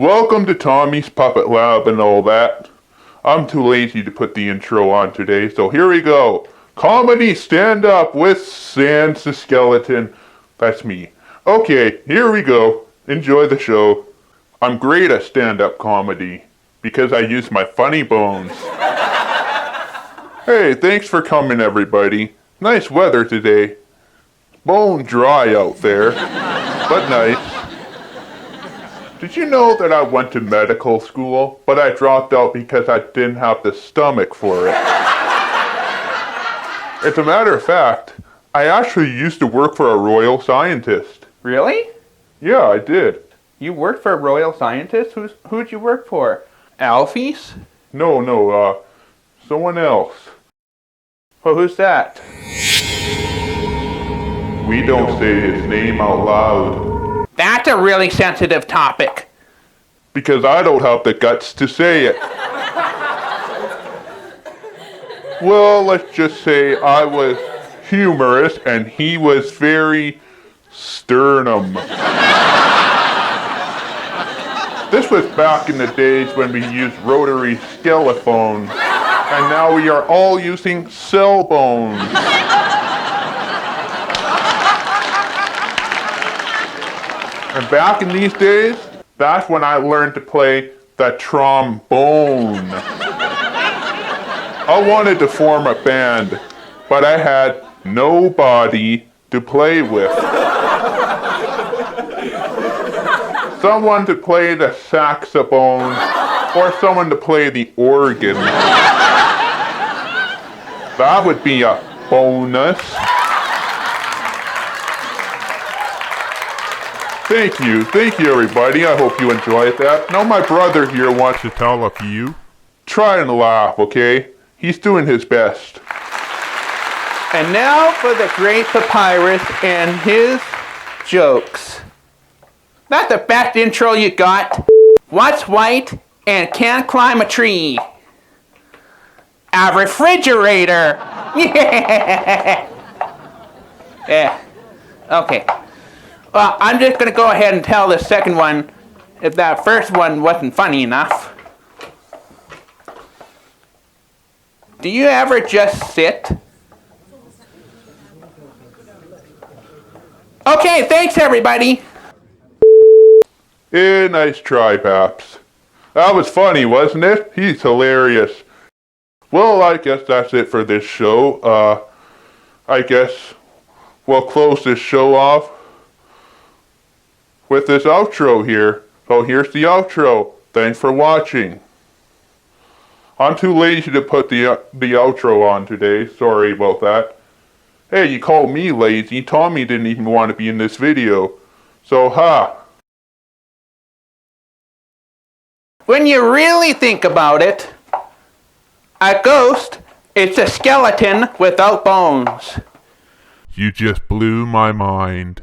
Welcome to Tommy's Puppet Lab and all that. I'm too lazy to put the intro on today, so here we go. Comedy stand-up with Sans the Skeleton. That's me. Okay, here we go. Enjoy the show. I'm great at stand-up comedy because I use my funny bones. Hey, thanks for coming, everybody. Nice weather today. Bone dry out there, but nice. Did you know that I went to medical school, but I dropped out because I didn't have the stomach for it? As a matter of fact, I actually used to work for a royal scientist. Really? Yeah, I did. You worked for a royal scientist? Who'd you work for? Alphys? No, someone else. Well, who's that? We don't say his name out loud. That's a really sensitive topic. Because I don't have the guts to say it. Well, let's just say I was humorous and he was very sternum. This was back in the days when we used rotary skelephones, and now we are all using cell bones. And back in these days, that's when I learned to play the trombone. I wanted to form a band, but I had nobody to play with. Someone to play the saxophone, or someone to play the organ. That would be a bonus. Thank you everybody. I hope you enjoyed that. Now my brother here wants to tell a few. Try and laugh, okay? He's doing his best. And now for the great Papyrus and his jokes. That's the best intro you got. What's white and can't climb a tree? A refrigerator. Yeah. Okay. Well, I'm just going to go ahead and tell the second one if that first one wasn't funny enough. Do you ever just sit? Okay, thanks everybody. Nice try, Paps. That was funny, wasn't it? He's hilarious. Well, I guess that's it for this show. I guess we'll close this show off with this outro here. So here's the outro. Thanks for watching. I'm too lazy to put the outro on today. Sorry about that. Hey, you called me lazy. Tommy didn't even want to be in this video. So, ha. When you really think about it, a ghost is a skeleton without bones. You just blew my mind.